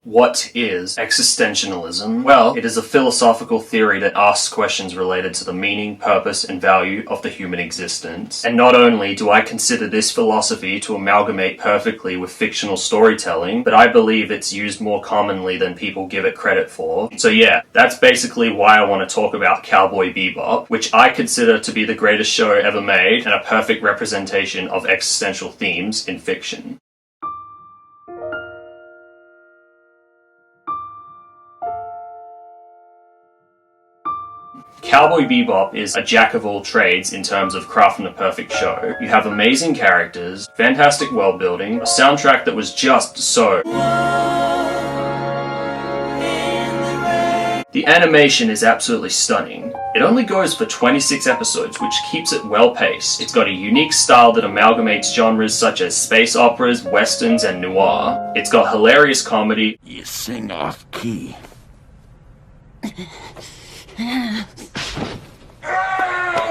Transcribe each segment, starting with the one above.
What is existentialism? Well, it is a philosophical theory that asks questions related to the meaning, purpose, and value of the human existence. And not only do I consider this philosophy to amalgamate perfectly with fictional storytelling, but I believe it's used more commonly than people give it credit for. So yeah, that's basically why I want to talk about Cowboy Bebop, which I consider to be the greatest show ever made and a perfect representation of existential themes in fiction. Cowboy Bebop is a jack of all trades in terms of crafting a perfect show. You have amazing characters, fantastic world building, a soundtrack that was just so. The animation is absolutely stunning. It only goes for 26 episodes, which keeps it well paced. It's got a unique style that amalgamates genres such as space operas, westerns, and noir. It's got hilarious comedy. You sing off key.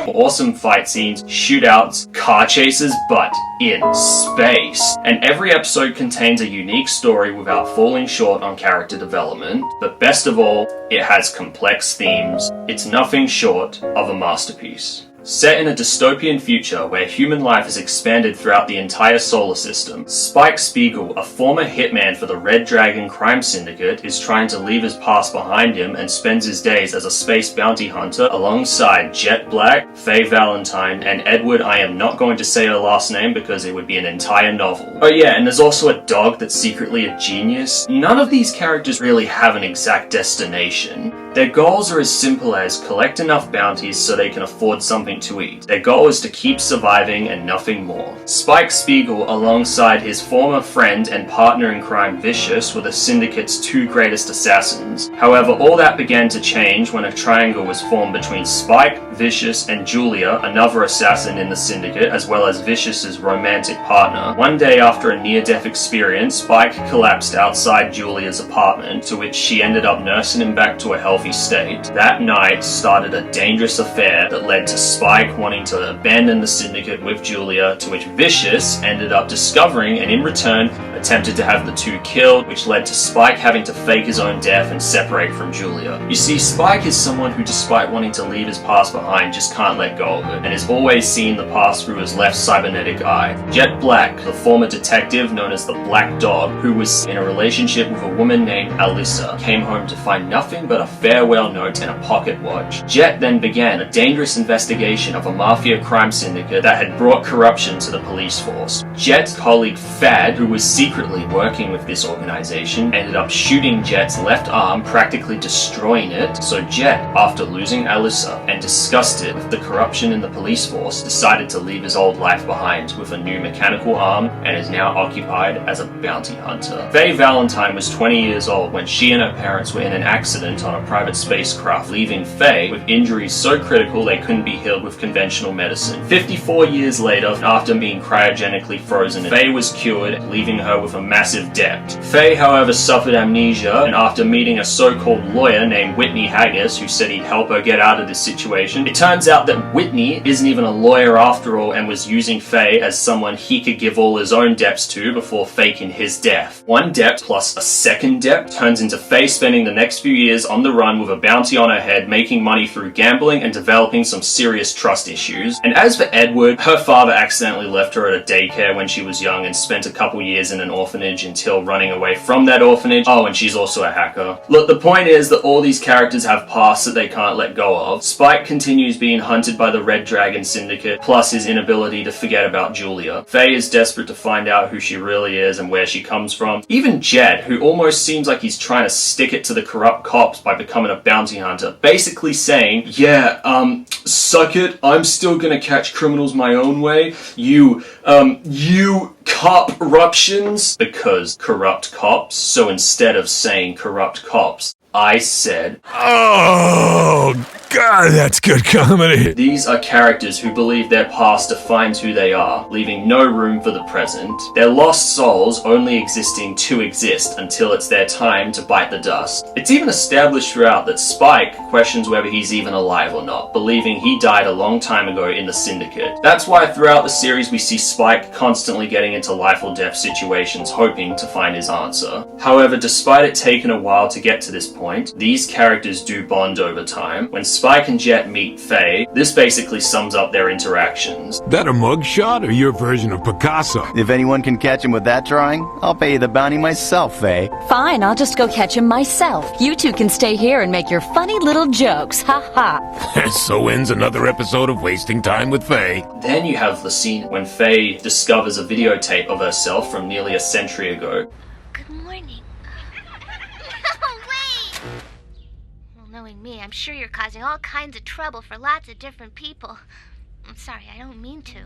Awesome fight scenes, shootouts, car chases, but in space. And every episode contains a unique story without falling short on character development. But best of all, it has complex themes. It's nothing short of a masterpiece. Set in a dystopian future where human life is expanded throughout the entire solar system, Spike Spiegel, a former hitman for the Red Dragon crime syndicate, is trying to leave his past behind him and spends his days as a space bounty hunter alongside Jet Black, Faye Valentine, and Edward. I am not going to say her last name because it would be an entire novel. Oh yeah, and there's also a dog that's secretly a genius. None of these characters really have an exact destination. Their goals are as simple as collect enough bounties so they can afford something to eat. Their goal is to keep surviving and nothing more. Spike Spiegel, alongside his former friend and partner in crime Vicious, were the syndicate's two greatest assassins. However, all that began to change when a triangle was formed between Spike, Vicious, and Julia, another assassin in the syndicate, as well as Vicious's romantic partner. One day after a near-death experience, Spike collapsed outside Julia's apartment, to which she ended up nursing him back to a healthy state. That night started a dangerous affair that led to Spike wanting to abandon the syndicate with Julia, to which Vicious ended up discovering and in return attempted to have the two killed, which led to Spike having to fake his own death and separate from Julia. You see, Spike is someone who, despite wanting to leave his past behind, just can't let go of it, and is always seeing the past through his left cybernetic eye. Jet Black, the former detective known as the Black Dog, who was in a relationship with a woman named Alyssa, came home to find nothing but a farewell note and a pocket watch. Jet then began a dangerous investigation of a mafia crime syndicate that had brought corruption to the police force. Jet's colleague Fad, who was secretly working with this organization, ended up shooting Jet's left arm, practically destroying it. So Jet, after losing Alyssa and disgusted with the corruption in the police force, decided to leave his old life behind with a new mechanical arm and is now occupied as a bounty hunter. Faye Valentine was 20 years old when she and her parents were in an accident on a private spacecraft, leaving Faye with injuries so critical they couldn't be healed with conventional medicine. 54 years later, after being cryogenically frozen, Faye was cured, leaving her with a massive debt. Faye, however, suffered amnesia, and after meeting a so-called lawyer named Whitney Haggis, who said he'd help her get out of this situation, it turns out that Whitney isn't even a lawyer after all and was using Faye as someone he could give all his own debts to before faking his death. One debt plus a second debt turns into Faye spending the next few years on the run with a bounty on her head, making money through gambling and developing some serious trust issues. And as for Edward, her father accidentally left her at a daycare when she was young and spent a couple years in an orphanage until running away from that orphanage. Oh, and she's also a hacker. Look, the point is that all these characters have pasts that they can't let go of. Spike continues being hunted by the Red Dragon Syndicate, plus his inability to forget about Julia. Faye is desperate to find out who she really is and where she comes from. Even Jet, who almost seems like he's trying to stick it to the corrupt cops by becoming a bounty hunter, basically saying, yeah, suck it, I'm still gonna catch criminals my own way, you cop-ruptions, because corrupt cops, so instead of saying corrupt cops, I said, oh God, that's good comedy. These are characters who believe their past defines who they are, leaving no room for the present. They're lost souls only existing to exist until it's their time to bite the dust. It's even established throughout that Spike questions whether he's even alive or not, believing he died a long time ago in the Syndicate. That's why throughout the series we see Spike constantly getting into life or death situations hoping to find his answer. However, despite it taking a while to get to this point, these characters do bond over time. When Spike and Jet meet Faye, this basically sums up their interactions. That a mugshot or your version of Picasso? If anyone can catch him with that drawing, I'll pay you the bounty myself, Faye. Fine, I'll just go catch him myself. You two can stay here and make your funny little jokes, ha ha. So ends another episode of Wasting Time with Faye. Then you have the scene when Faye discovers a videotape of herself from nearly a century ago. Good morning. No, wait! Well, knowing me, I'm sure you're causing all kinds of trouble for lots of different people. I'm sorry, I don't mean to.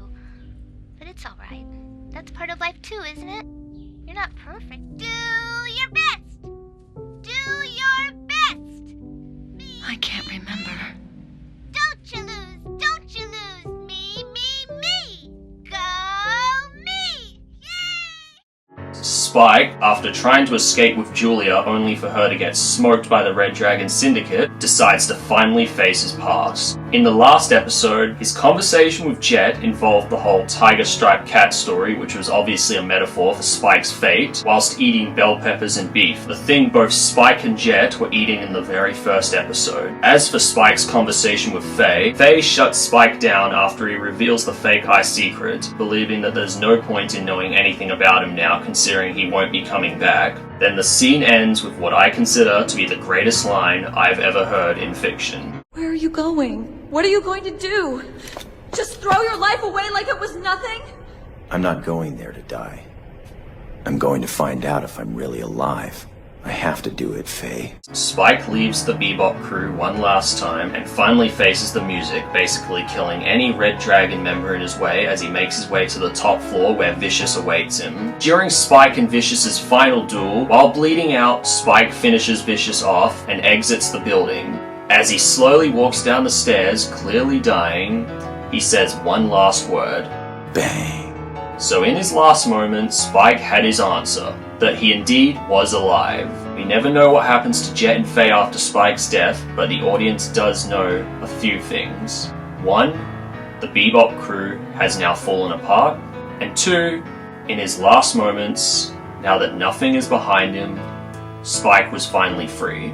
But it's alright. That's part of life too, isn't it? You're not perfect. Do your best! Do your best! Me, I can't remember. don't you lose! Don't you lose! Me! Go me! Yay! Spike, after trying to escape with Julia only for her to get smoked by the Red Dragon Syndicate, decides to finally face his past. In the last episode, his conversation with Jet involved the whole tiger striped cat story, which was obviously a metaphor for Spike's fate, whilst eating bell peppers and beef, the thing both Spike and Jet were eating in the very first episode. As for Spike's conversation with Faye, Faye shuts Spike down after he reveals the fake eye secret, believing that there's no point in knowing anything about him now considering he won't be coming back. Then the scene ends with what I consider to be the greatest line I've ever heard in fiction. Where are you going? What are you going to do? Just throw your life away like it was nothing? I'm not going there to die. I'm going to find out if I'm really alive. I have to do it, Faye. Spike leaves the Bebop crew one last time and finally faces the music, basically killing any Red Dragon member in his way as he makes his way to the top floor where Vicious awaits him. During Spike and Vicious's final duel, while bleeding out, Spike finishes Vicious off and exits the building. As he slowly walks down the stairs, clearly dying, he says one last word. Bang. So in his last moment, Spike had his answer, that he indeed was alive. We never know what happens to Jet and Faye after Spike's death, but the audience does know a few things. 1, the Bebop crew has now fallen apart, and 2, in his last moments, now that nothing is behind him, Spike was finally free.